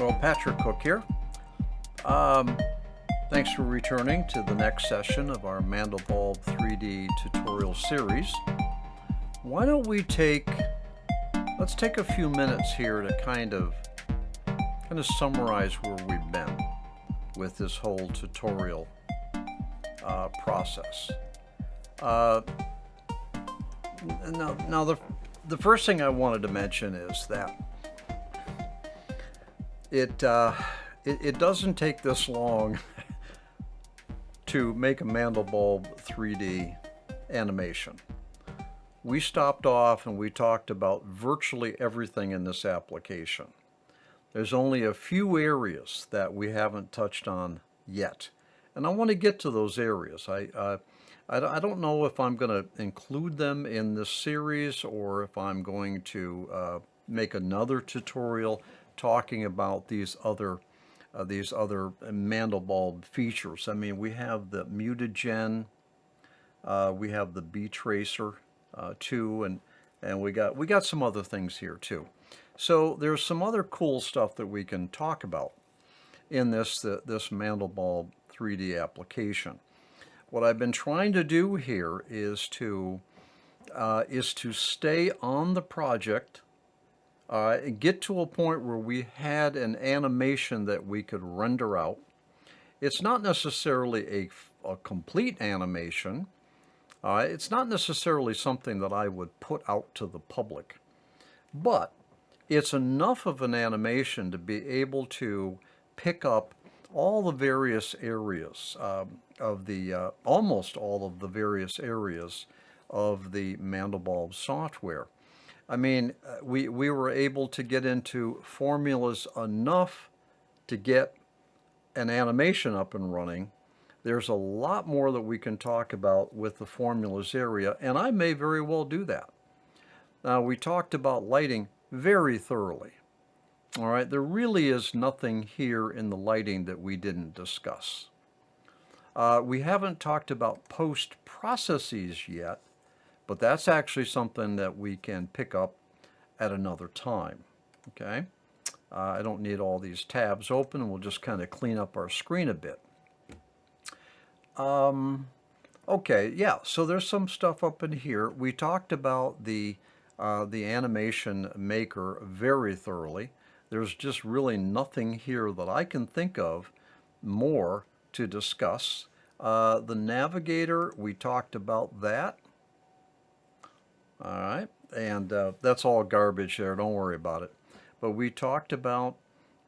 Well, Patrick Cook here. Um, Thanks for returning to the next session of our Mandelbulb 3D Tutorial Series. Why don't we let's take a few minutes here to kind of summarize where we've been with this whole tutorial process. Now the first thing I wanted to mention is that it doesn't take this long to make a Mandelbulb 3D animation. We stopped off and we talked about virtually everything in this application. There's only a few areas that we haven't touched on yet, and I want to get to those areas. I don't know if I'm going to include them in this series or if I'm going to make another tutorial talking about these other Mandelbulb features. I mean, we have the mutagen, we have the B tracer too, and we got some other things here too. So there's some other cool stuff that we can talk about in this Mandelbulb 3D application. What I've been trying to do here is to stay on the project, get to a point where we had an animation that we could render out. It's not necessarily a complete animation. It's not necessarily something that I would put out to the public, but it's enough of an animation to be able to pick up all the various areas almost all of the various areas of the Mandelbulb software. I mean, we were able to get into formulas enough to get an animation up and running. There's a lot more that we can talk about with the formulas area, and I may very well do that. Now, we talked about lighting very thoroughly. All right, there really is nothing here in the lighting that we didn't discuss. We haven't talked about post-processes yet, but that's actually something that we can pick up at another time, okay? I don't need all these tabs open. We'll just kind of clean up our screen a bit. Okay, yeah, so there's some stuff up in here. We talked about the animation maker very thoroughly. There's just really nothing here that I can think of more to discuss. The navigator, we talked about that. All right, and that's all garbage there, don't worry about it. But we talked about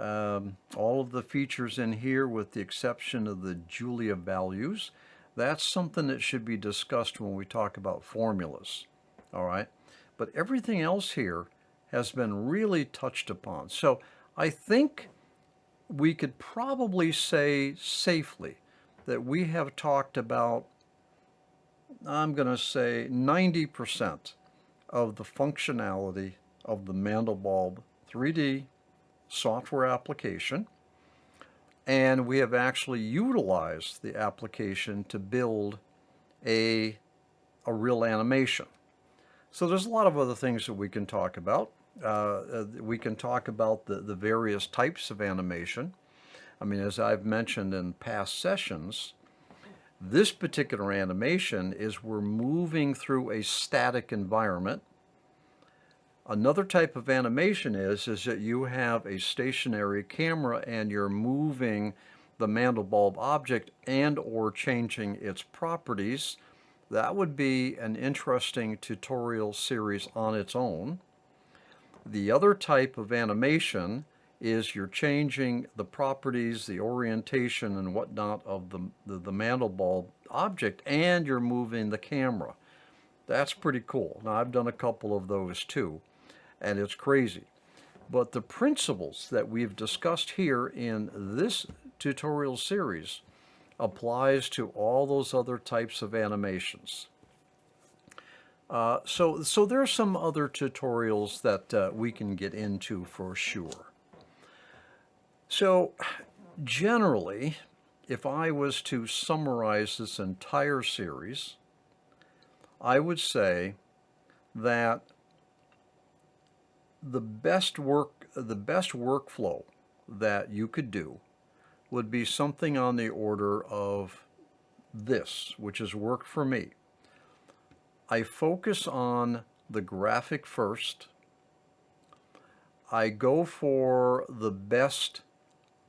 all of the features in here with the exception of the Julia values. That's something that should be discussed when we talk about formulas, all right? But everything else here has been really touched upon. So I think we could probably say safely that we have talked about, I'm going to say 90% of the functionality of the Mandelbulb 3D software application, and we have actually utilized the application to build a real animation. So there's a lot of other things that we can talk about. We can talk about the various types of animation. I mean, as I've mentioned in past sessions, this particular animation is we're moving through a static environment. Another type of animation is that you have a stationary camera and you're moving the Mandelbulb object and or changing its properties. That would be an interesting tutorial series on its own. The other type of animation is you're changing the properties, the orientation and whatnot of the Mandelbulb object, and you're moving the camera. That's pretty cool. Now, I've done a couple of those too, and it's crazy. But the principles that we've discussed here in this tutorial series applies to all those other types of animations. So there's some other tutorials that we can get into for sure. So generally, if I was to summarize this entire series, I would say that the best workflow that you could do would be something on the order of this, which has worked for me. I focus on the graphic first. I go for the best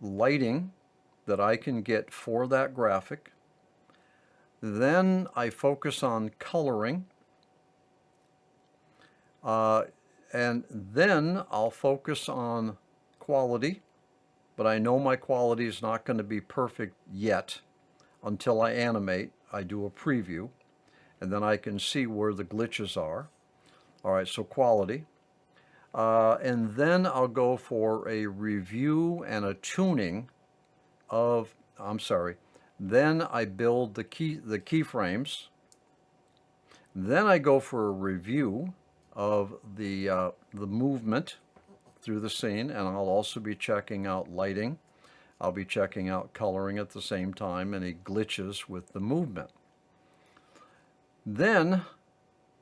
lighting that I can get for that graphic. Then I focus on coloring. And then I'll focus on quality, but I know my quality is not going to be perfect yet until I animate. I do a preview, and then I can see where the glitches are. All right, so quality. And then I'll go for a review and a tuning of, then I build the keyframes. Then I go for a review of the movement through the scene, and I'll also be checking out lighting. I'll be checking out coloring at the same time, any glitches with the movement. Then,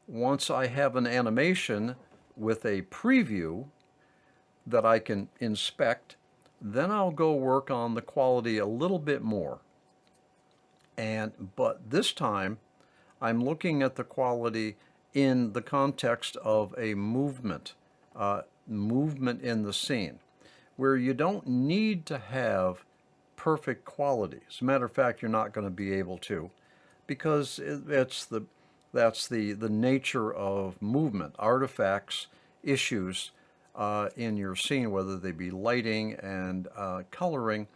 once I have an animation with a preview that I can inspect, then I'll go work on the quality a little bit more. But this time, I'm looking at the quality in the context of a movement in the scene, where you don't need to have perfect quality. As a matter of fact, you're not going to be able to, because that's the nature of movement. Artifacts, issues in your scene, whether they be lighting and coloring,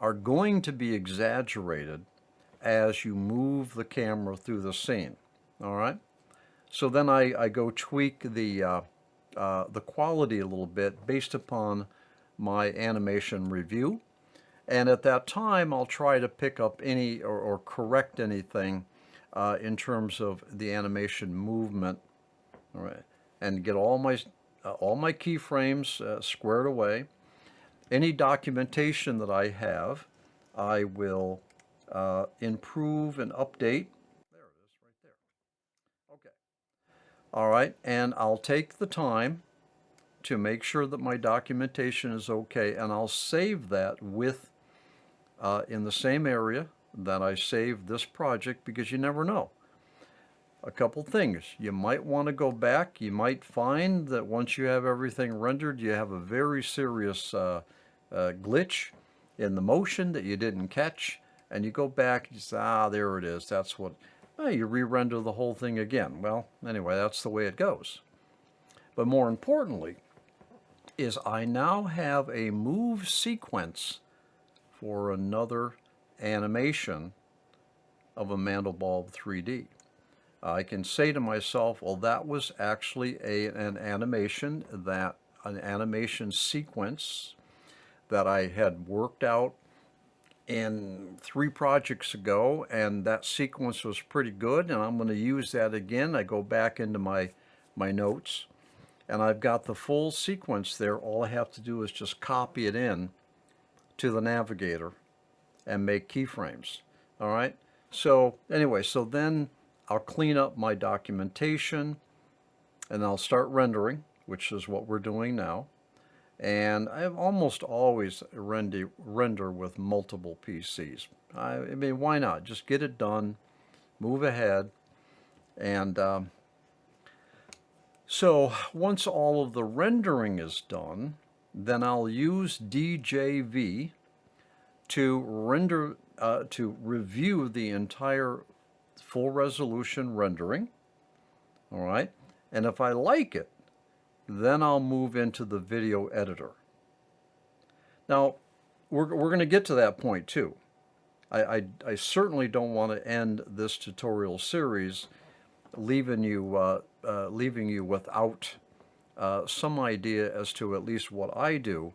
are going to be exaggerated as you move the camera through the scene. All right? So then I go tweak the quality a little bit based upon my animation review. And at that time, I'll try to pick up any or correct anything in terms of the animation movement. All right, and get all my keyframes squared away. Any documentation that I have, I will improve and update. There it is, right there. Okay. All right, and I'll take the time to make sure that my documentation is okay, and I'll save that with in the same area that I saved this project, because you never know. A couple things. You might want to go back. You might find that once you have everything rendered, you have a very serious glitch in the motion that you didn't catch, and you go back and you say, there it is. That's what, you re-render the whole thing again. Well, anyway, that's the way it goes. But more importantly is I now have a move sequence for another animation of a Mandelbulb 3D. I can say to myself, well, that was actually an animation sequence that I had worked out in 3 projects ago, and that sequence was pretty good, and I'm going to use that again. I go back into my notes, and I've got the full sequence there. All I have to do is just copy it in to the navigator and make keyframes. All right. So anyway, so then I'll clean up my documentation and I'll start rendering, which is what we're doing now. And I almost always render with multiple PCs. I mean, why not? Just get it done, move ahead. And so once all of the rendering is done, then I'll use DJV to review the entire full resolution rendering. All right, and if I like it, then I'll move into the video editor. Now, we're going to get to that point too. I certainly don't want to end this tutorial series leaving you without some idea as to at least what I do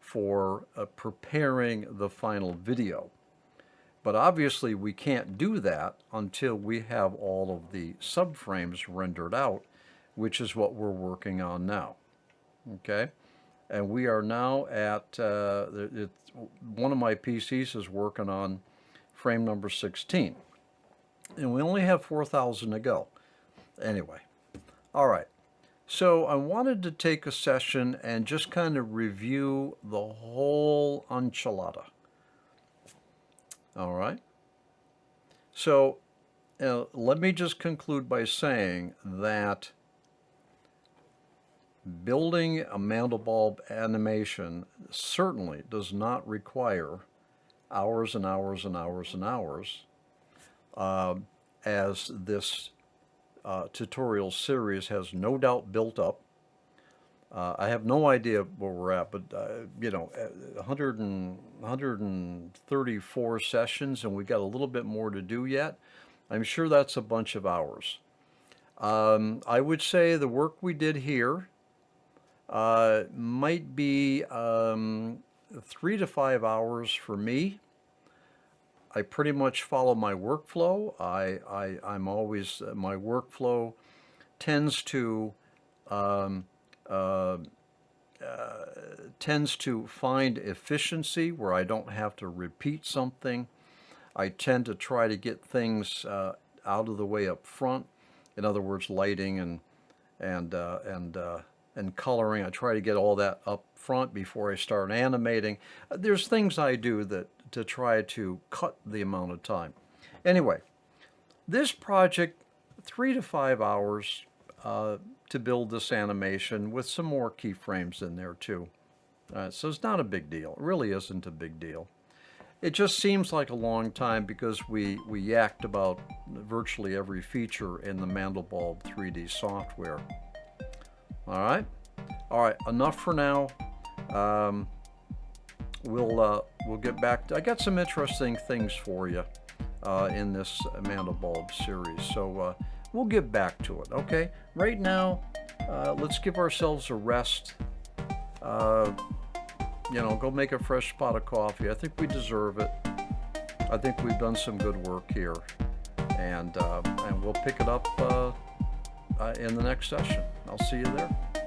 for preparing the final video. But obviously we can't do that until we have all of the subframes rendered out, which is what we're working on now. Okay, and we are now at one of my PCs is working on frame number 16, and we only have 4,000 to go. Anyway, all right. So I wanted to take a session and just kind of review the whole enchilada. All right. So let me just conclude by saying that building a Mandelbulb animation certainly does not require hours and hours and hours and hours, as this tutorial series has no doubt built up. I have no idea where we're at, but 134 sessions, and we got a little bit more to do yet. I'm sure that's a bunch of hours. I would say the work we did here might be 3 to 5 hours for me. I pretty much follow my workflow. I'm always, my workflow tends to um, uh, tends to find efficiency where I don't have to repeat something. I tend to try to get things out of the way up front. In other words, lighting and uh, and uh, and coloring. I try to get all that up front before I start animating. There's things I do that to try to cut the amount of time. Anyway, this project, 3 to 5 hours to build this animation with some more keyframes in there too. So it's not a big deal. It really isn't a big deal. It just seems like a long time because we yacked about virtually every feature in the Mandelbulb 3D software. All right, enough for now. Um, we'll get back to, I got some interesting things for you in this Mandelbulb series, so we'll get back to it. Okay, right now, let's give ourselves a rest. Go make a fresh pot of coffee. I think we deserve it. I think we've done some good work here, and we'll pick it up in the next session. I'll see you there.